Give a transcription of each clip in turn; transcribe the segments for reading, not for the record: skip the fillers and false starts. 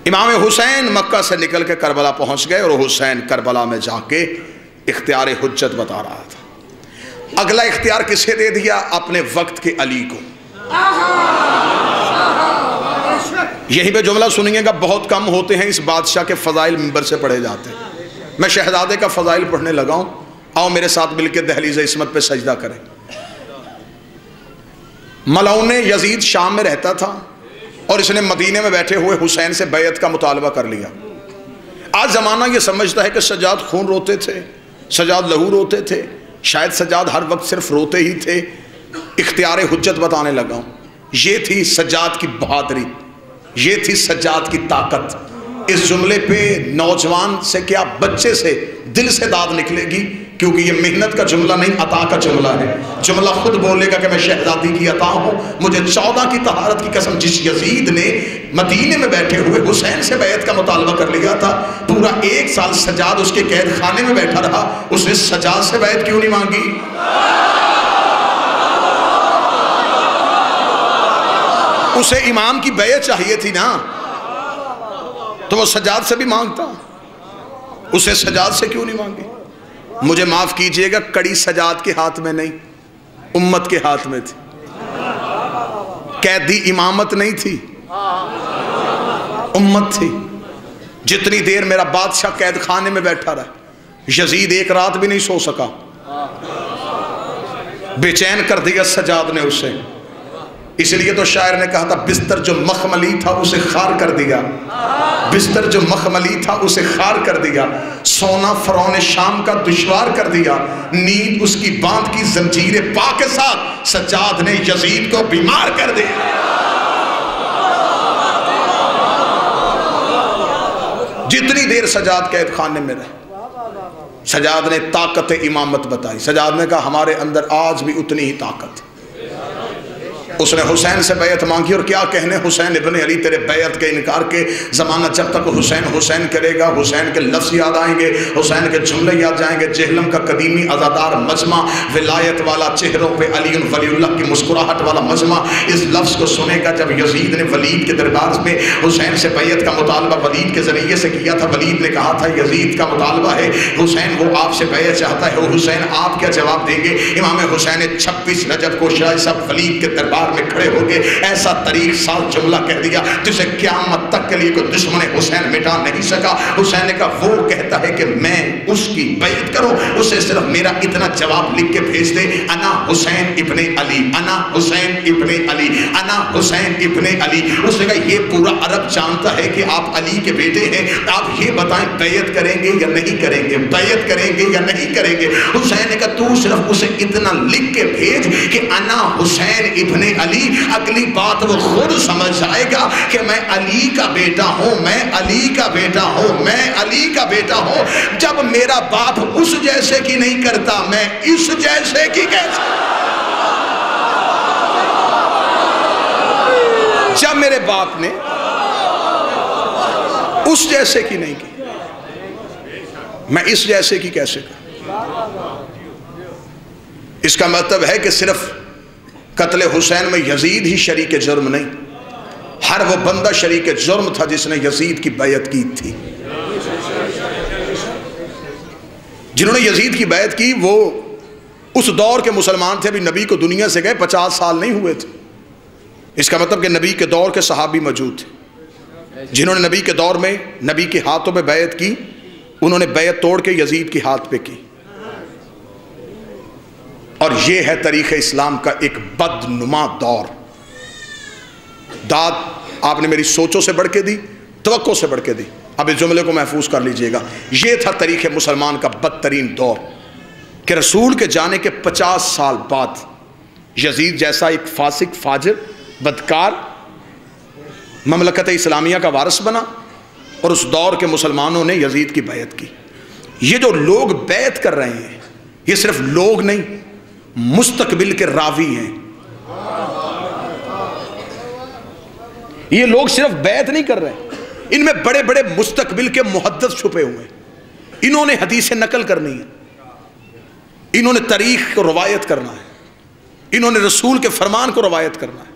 امام حسین مکہ سے نکل کے کربلا پہنچ گئے اور حسین کربلا میں جا کے اختیار حجت بتا رہا تھا۔ اگلا اختیار کسے دے دیا؟ اپنے وقت کے علی کو۔ یہی پہ جملہ سنیے گا، بہت کم ہوتے ہیں اس بادشاہ کے فضائل منبر سے پڑھے جاتے ہیں۔ میں شہزادے کا فضائل پڑھنے لگا ہوں، آؤ میرے ساتھ مل کے دہلیز عصمت پہ سجدہ کریں۔ ملعون یزید شام میں رہتا تھا اور اس نے مدینے میں بیٹھے ہوئے حسین سے بیعت کا مطالبہ کر لیا۔ آج زمانہ یہ سمجھتا ہے کہ سجاد خون روتے تھے، سجاد لہو روتے تھے، شاید سجاد ہر وقت صرف روتے ہی تھے۔ اختیار حجت بتانے لگا ہوں، یہ تھی سجاد کی بہادری، یہ تھی سجاد کی طاقت۔ اس جملے پہ نوجوان سے کیا بچے سے دل سے داد نکلے گی، کیونکہ یہ محنت کا جملہ نہیں، عطا کا جملہ ہے۔ جملہ خود بولے گا کہ میں شہزادی کی عطا ہوں، مجھے 14 کی طہارت کی قسم۔ جس یزید نے مدینے میں بیٹھے ہوئے حسین سے بیعت کا مطالبہ کر لیا تھا، پورا 1 سال سجاد اس کے قید خانے میں بیٹھا رہا، اس نے سجاد سے بیعت کیوں نہیں مانگی؟ اسے امام کی بیعت چاہیے تھی نا، تو وہ سجاد سے بھی مانگتا، اسے سجاد سے کیوں نہیں مانگی؟ مجھے معاف کیجئے گا، کڑی سجاد کے ہاتھ میں نہیں، امت کے ہاتھ میں تھی۔ قیدی امامت نہیں تھی، امت تھی۔ جتنی دیر میرا بادشاہ قید خانے میں بیٹھا رہا، یزید 1 رات بھی نہیں سو سکا، بے چین کر دیا سجاد نے اسے۔ اس لیے تو شاعر نے کہا تھا، بستر جو مخملی تھا اسے خار کر دیا، بستر جو مخملی تھا اسے خار کر دیا، سونا فرعون شام کا دشوار کر دیا، نیند اس کی باندھ کی زنجیر پا کے ساتھ سجاد نے یزید کو بیمار کر دیا۔ جتنی دیر سجاد قید خانے میں رہے، سجاد نے طاقت امامت بتائی۔ سجاد نے کہا ہمارے اندر آج بھی اتنی ہی طاقت ہے۔ اس نے حسین سے بیعت مانگی، اور کیا کہنے حسین ابن علی تیرے بیعت کے انکار کے۔ زمانہ جب تک حسین حسین کرے گا، حسین کے لفظ یاد آئیں گے، حسین کے جملے یاد جائیں گے۔ جہلم کا قدیمی عزادار مجمع، ولایت والا چہروں پہ علی ولی اللہ کی مسکراہٹ والا مجمع اس لفظ کو سنے گا جب یزید نے ولید کے دربار میں حسین سے بیعت کا مطالبہ ولید کے ذریعے سے کیا تھا۔ ولید نے کہا تھا یزید کا مطالبہ ہے، حسین وہ آپ سے بیعت چاہتا ہے، اور حسین آپ کیا جواب دیں گے؟ امام حسین نے 26 رجب کو شاہ صاحب ولید کے دربار میں کھڑے ہو گئے، ایسا طریق سال جملہ کہہ دیا جسے قیامت تک کے لیے کوئی دشمن حسین مٹا نہیں سکا۔ حسین نے کہا وہ کہتا ہے کہ میں اس کی بیعت کروں، اسے صرف میرا اتنا جواب لکھ کے بھیج دے، انا حسین ابن علی، انا حسین ابن علی، انا حسین ابن علی۔ اس نے کہا یہ پورا عرب جانتا ہے کہ آپ علی کے بیٹے ہیں، آپ یہ بتائیں بیعت کریں گے یا نہیں کریں گے، بیعت کریں گے یا نہیں کریں گے؟ حسین نے کہا تو صرف اسے اتنا لکھ کے بھیج کہ انا حسین ابن علی، اگلی بات وہ خود سمجھ جائے گا کہ میں علی کا بیٹا ہوں، میں علی کا بیٹا ہوں، میں علی کا بیٹا ہوں۔ جب میرا باپ اس جیسے کی نہیں کرتا، میں اس جیسے کی کیسے؟ جب میرے باپ نے اس جیسے کی نہیں کی، میں اس جیسے کی کیسے کروں؟ اس کا مطلب ہے کہ صرف قتل حسین میں یزید ہی شریک جرم نہیں، ہر وہ بندہ شریک جرم تھا جس نے یزید کی بیعت کی تھی۔ جنہوں نے یزید کی بیعت کی وہ اس دور کے مسلمان تھے، ابھی نبی کو دنیا سے گئے 50 سال نہیں ہوئے تھے۔ اس کا مطلب کہ نبی کے دور کے صحابی موجود تھے جنہوں نے نبی کے دور میں نبی کے ہاتھوں پہ بیعت کی، انہوں نے بیعت توڑ کے یزید کے ہاتھ پہ کی۔ اور یہ ہے تاریخ اسلام کا ایک بدنما دور۔ داد آپ نے میری سوچوں سے بڑھ کے دی، توقع سے بڑھ کے دی۔ اب اس جملے کو محفوظ کر لیجئے گا، یہ تھا تاریخ مسلمان کا بدترین دور کہ رسول کے جانے کے 50 سال بعد یزید جیسا ایک فاسق، فاجر، بدکار مملکت اسلامیہ کا وارث بنا، اور اس دور کے مسلمانوں نے یزید کی بیعت کی۔ یہ جو لوگ بیعت کر رہے ہیں، یہ صرف لوگ نہیں، مستقبل کے راوی ہیں۔ یہ لوگ صرف بیعت نہیں کر رہے، ان میں بڑے بڑے مستقبل کے محدث چھپے ہوئے ہیں۔ انہوں نے حدیث نقل کرنی ہے، انہوں نے تاریخ کو روایت کرنا ہے، انہوں نے رسول کے فرمان کو روایت کرنا ہے۔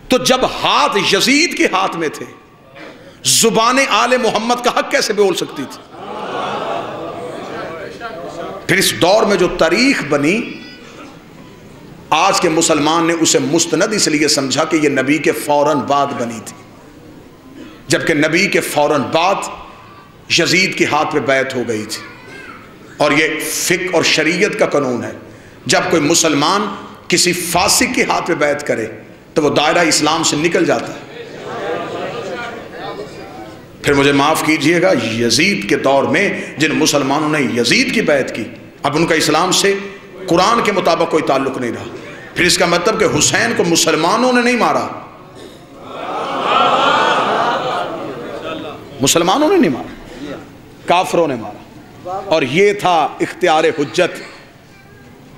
تو جب ہاتھ یزید کے ہاتھ میں تھے، زبان آل محمد کا حق کیسے بول سکتی تھی؟ پھر اس دور میں جو تاریخ بنی، آج کے مسلمان نے اسے مستند اس لیے سمجھا کہ یہ نبی کے فوراً بعد بنی تھی، جبکہ نبی کے فوراً بعد یزید کے ہاتھ پہ بیعت ہو گئی تھی۔ اور یہ فقہ اور شریعت کا قانون ہے، جب کوئی مسلمان کسی فاسق کے ہاتھ پہ بیعت کرے تو وہ دائرہ اسلام سے نکل جاتا ہے۔ پھر مجھے معاف کیجئے گا، یزید کے دور میں جن مسلمانوں نے یزید کی بیعت کی، اب ان کا اسلام سے قرآن کے مطابق کوئی تعلق نہیں رہا۔ پھر اس کا مطلب کہ حسین کو مسلمانوں نے نہیں مارا، مسلمانوں نے نہیں مارا، کافروں نے مارا۔ اور یہ تھا اختیار حجت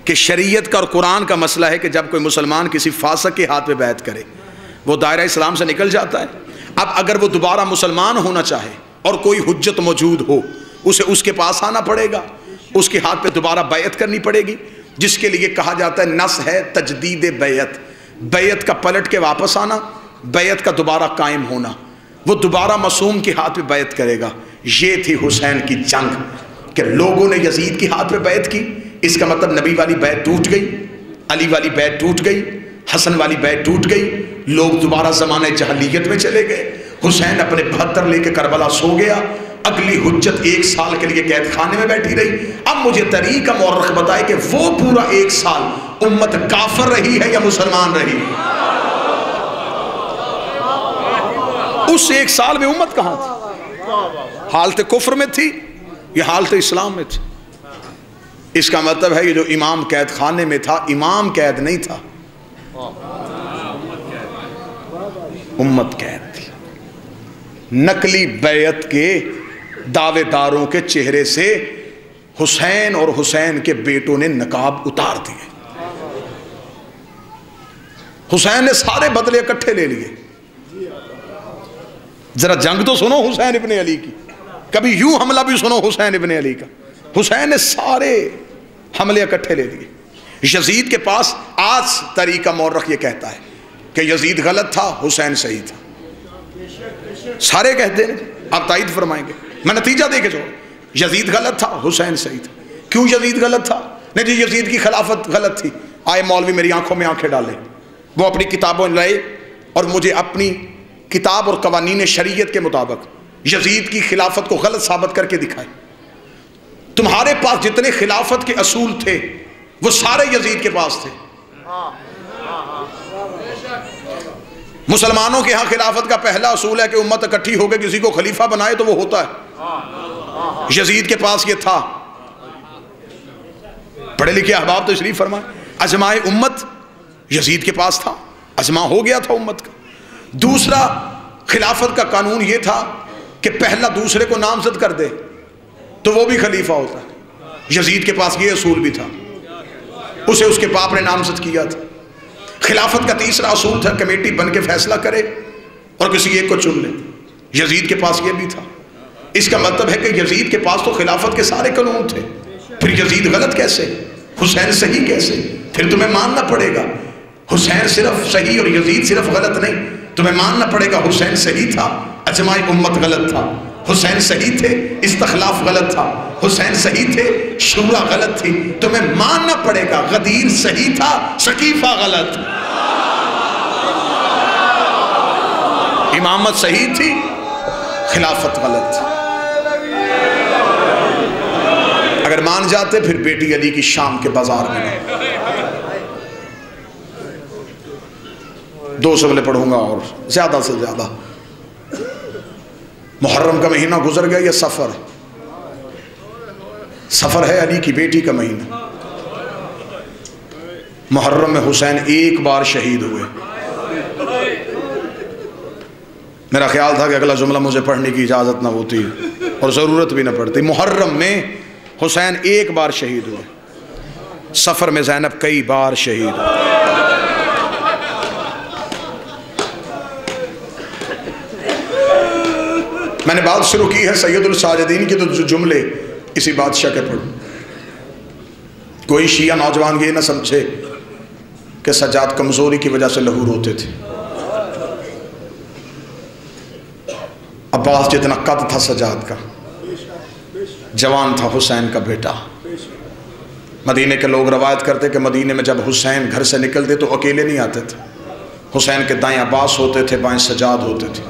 کہ شریعت کا اور قرآن کا مسئلہ ہے کہ جب کوئی مسلمان کسی فاسق کے ہاتھ پہ بیعت کرے وہ دائرہ اسلام سے نکل جاتا ہے۔ اب اگر وہ دوبارہ مسلمان ہونا چاہے اور کوئی حجت موجود ہو، اسے اس کے پاس آنا پڑے گا، اس کے ہاتھ پہ دوبارہ بیعت کرنی پڑے گی، جس کے لیے کہا جاتا ہے نص ہے تجدید بیعت، بیعت کا پلٹ کے واپس آنا، بیعت کا دوبارہ قائم ہونا۔ وہ دوبارہ معصوم کے ہاتھ پہ بیعت کرے گا۔ یہ تھی حسین کی جنگ کہ لوگوں نے یزید کے ہاتھ پہ بیعت کی، اس کا مطلب نبی والی بیعت ٹوٹ گئی، علی والی بیعت ٹوٹ گئی، حسن والی بیعت ٹوٹ گئی، لوگ دوبارہ زمانہ جہلیت میں چلے گئے۔ حسین اپنے 72 لے کے کربلا سو گیا، اگلی حجت 1 سال کے لیے قید خانے میں بیٹھی رہی۔ اب مجھے طریقہ مورخ بتائے کہ وہ پورا 1 سال امت کافر رہی ہے یا مسلمان رہی؟ اس 1 سال میں امت کہاں تھی؟ حالت کفر میں تھی یا حالت اسلام میں تھی؟ اس کا مطلب ہے یہ جو امام قید خانے میں تھا، امام قید نہیں تھا، امت قید تھی۔ نقلی بیعت کے دعوے داروں کے چہرے سے حسین اور حسین کے بیٹوں نے نقاب اتار دیے۔ حسین نے سارے بدلے اکٹھے لے لیے۔ ذرا جنگ تو سنو حسین ابن علی کی، کبھی یوں حملہ بھی سنو حسین ابن علی کا۔ حسین نے سارے حملے اکٹھے لے لیے۔ یزید کے پاس آج طریقہ مورخ یہ کہتا ہے کہ یزید غلط تھا، حسین صحیح تھا۔ سارے کہتے ہیں، آپ تائید فرمائیں گے، میں نتیجہ دے کے چھوڑ، یزید غلط تھا، حسین صحیح تھا۔ کیوں یزید غلط تھا؟ نہیں جی یزید کی خلافت غلط تھی، آئے مولوی میری آنکھوں میں آنکھیں ڈالے، وہ اپنی کتابوں لائے اور مجھے اپنی کتاب اور قوانین شریعت کے مطابق یزید کی خلافت کو غلط ثابت کر کے دکھائے۔ تمہارے پاس جتنے خلافت کے اصول تھے وہ سارے یزید کے پاس تھے۔ مسلمانوں کے ہاں خلافت کا پہلا اصول ہے کہ امت اکٹھی ہو کے کسی کو خلیفہ بنائے تو وہ ہوتا ہے، یزید کے پاس یہ تھا۔ پڑھے لکھے احباب تشریف فرمائے، اجماع امت یزید کے پاس تھا، اجماع ہو گیا تھا امت کا۔ دوسرا خلافت کا قانون یہ تھا کہ پہلا دوسرے کو نامزد کر دے تو وہ بھی خلیفہ ہوتا ہے، یزید کے پاس یہ اصول بھی تھا، اسے اس کے باپ نے نامزد کیا تھا۔ خلافت کا تیسرا اصول تھا کمیٹی بن کے فیصلہ کرے اور کسی ایک کو چن لے، یزید کے پاس یہ بھی تھا۔ اس کا مطلب ہے کہ یزید کے پاس تو خلافت کے سارے قانون تھے، پھر یزید غلط کیسے، حسین صحیح کیسے؟ پھر تمہیں ماننا پڑے گا حسین صرف صحیح اور یزید صرف غلط نہیں، تمہیں ماننا پڑے گا حسین صحیح تھا، اجماع امت غلط تھا، حسین صحیح تھے، استخلاف غلط تھا، حسین صحیح تھے، شورا غلط تھی، تمہیں ماننا پڑے گا غدیر صحیح تھا، سقیفہ غلط، امامت صحیح تھی، خلافت غلط تھی۔ اگر مان جاتے پھر بیٹی علی کی شام کے بازار میں نہیں۔ 2 شعبے پڑھوں گا اور زیادہ سے زیادہ۔ محرم کا مہینہ گزر گیا، یہ سفر ہے علی کی بیٹی کا مہینہ۔ محرم میں حسین 1 بار شہید ہوئے۔ میرا خیال تھا کہ اگلا جملہ مجھے پڑھنے کی اجازت نہ ہوتی اور ضرورت بھی نہ پڑتی۔ محرم میں حسین 1 بار شہید ہوئے، سفر میں زینب کئی بار شہید ہوئے۔ میں نے بات شروع کی ہے سید الساجدین کی، تو جملے اسی بادشاہ کے پڑھوں۔ کوئی شیعہ نوجوان یہ نہ سمجھے کہ سجاد کمزوری کی وجہ سے لہو روتے تھے۔ اب عباس جتنا قد تھا سجاد کا، جوان تھا حسین کا بیٹا۔ مدینے کے لوگ روایت کرتے کہ مدینے میں جب حسین گھر سے نکلتے تو اکیلے نہیں آتے تھے، حسین کے دائیں عباس ہوتے تھے، بائیں سجاد ہوتے تھے۔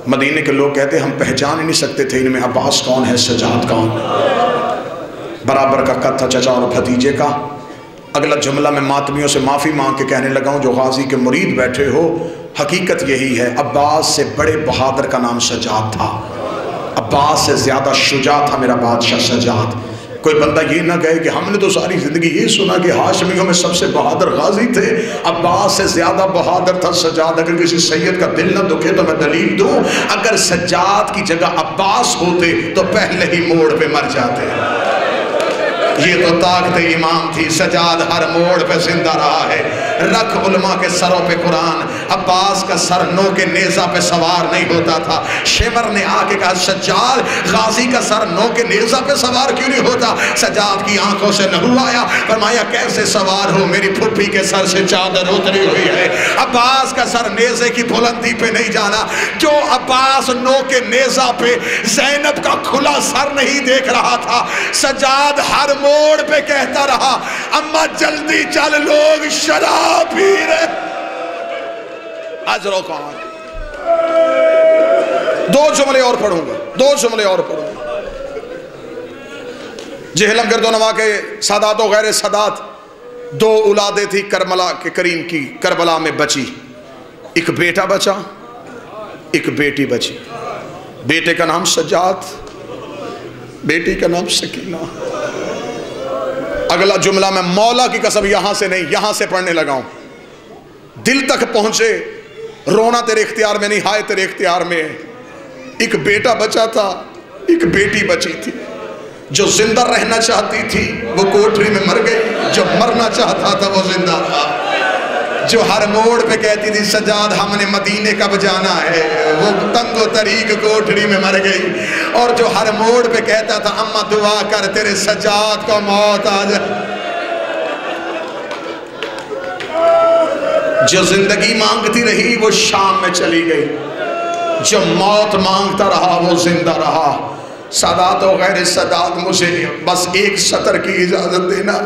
مدینے کے لوگ کہتے ہم پہچان ہی نہیں سکتے تھے ان میں عباس کون ہے، سجاد کون۔ برابر کا قد تھا چچا اور بھتیجے کا۔ اگلا جملہ میں ماتمیوں سے معافی مانگ کے کہنے لگا ہوں جو غازی کے مرید بیٹھے ہو، حقیقت یہی ہے، عباس سے بڑے بہادر کا نام سجاد تھا، عباس سے زیادہ شجاع تھا میرا بادشاہ سجاد۔ کوئی بندہ یہ نہ کہے کہ ہم نے تو ساری زندگی یہ سنا کہ ہاشمیوں میں سب سے بہادر غازی تھے، عباس سے زیادہ بہادر تھا سجاد۔ اگر کسی سید کا دل نہ دکھے تو میں دلیل دوں، اگر سجاد کی جگہ عباس ہوتے تو پہلے ہی موڑ پہ مر جاتے۔ یہ تو طاقت امام تھی، سجاد ہر موڑ پہ زندہ رہا ہے۔ رکھ علماء کے سروں پہ قرآن، عباس کا سر نو کے نیزہ پہ سوار نہیں ہوتا تھا۔ شمر نے آ کے کہا سجاد غازی کا سر نو کے نیزہ پہ سوار کیوں نہیں ہوتا؟ سجاد کی آنکھوں سے لہو آیا، فرمایا کیسے سوار ہو، میری پھپھی کے سر سے چادر اتری ہوئی ہے۔ عباس کا سر نیزے کی بلندی پہ نہیں جانا، جو عباس نو کے نیزہ پہ زینب کا کھلا سر نہیں دیکھ رہا تھا، سجاد ہر موڑ پہ کہتا رہا اماں جلدی چل لوگ شراب پی رہے۔ اجرو کون؟ دو جملے اور پڑھوں گا، جہلم گرد و نواح کے سادات و غیر سادات، دو اولادیں تھی کربلا کے کریم کی، کربلا میں بچی، ایک بیٹا بچا، ایک بیٹی بچی۔ بیٹے کا نام سجاد، بیٹی کا نام سکینہ۔ اگلا جملہ میں مولا کی قسم یہاں سے نہیں یہاں سے پڑھنے لگا ہوں، دل تک پہنچے، رونا تیرے اختیار میں نہیں، ہائے تیرے اختیار میں ہے۔ ایک بیٹا بچا تھا، ایک بیٹی بچی تھی، جو زندہ رہنا چاہتی تھی وہ کوٹری میں مر گئی، جو مرنا چاہتا تھا وہ زندہ تھا، جو ہر موڑ پہ کہتی تھی سجاد ہم نے مدینے کب جانا ہے، وہ تنگ و طریق کوٹری میں مر گئی، اور جو ہر موڑ پہ کہتا تھا اماں دعا کر تیرے سجاد کو موت آ جائے۔ جو زندگی مانگتی رہی وہ شام میں چلی گئی، جو موت مانگتا رہا وہ زندہ رہا۔ سادات و غیر سادات، مجھے بس ایک سطر کی اجازت دینا۔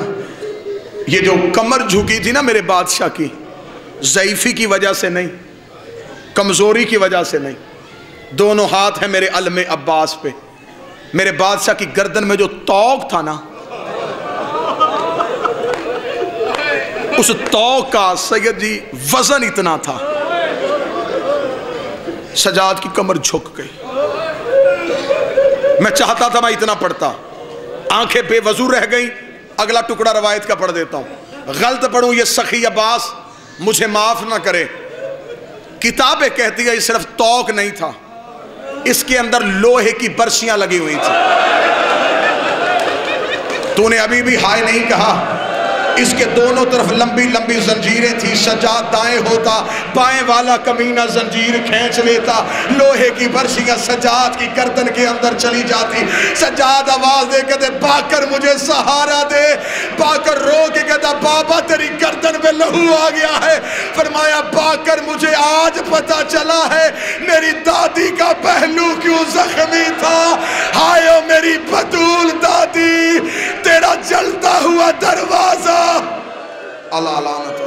یہ جو کمر جھکی تھی نا میرے بادشاہ کی، ضعیفی کی وجہ سے نہیں، کمزوری کی وجہ سے نہیں، دونوں ہاتھ ہیں میرے علم عباس پہ۔ میرے بادشاہ کی گردن میں جو توق تھا نا، اس توق کا سید جی وزن اتنا تھا، سجاد کی کمر جھک گئی۔ میں چاہتا تھا میں اتنا پڑھتا، آنکھیں بے وضو رہ گئیں۔ اگلا ٹکڑا روایت کا پڑھ دیتا ہوں، غلط پڑھوں یہ سخی عباس مجھے معاف نہ کرے۔ کتابیں کہتی ہے یہ صرف توق نہیں تھا، اس کے اندر لوہے کی برشیاں لگی ہوئی تھی۔ تو نے ابھی بھی ہائے نہیں کہا، اس کے دونوں طرف لمبی لمبی زنجیریں تھی، سجاد دائیں ہوتا بائیں والا کمینہ زنجیر کھینچ لیتا، لوہے کی برشیاں سجاد کی گردن کے اندر چلی جاتی۔ سجاد آواز دے کہتے باکر مجھے سہارا دے، باکر رو کے کہتا بابا تیری گردن میں لہو آ گیا ہے۔ فرمایا باکر مجھے آج پتا چلا ہے میری دادی کا پہلو کیوں زخمی تھا، ہائے میری بطول دادی تیرا جلتا ہوا دروازہ اللہ لعنت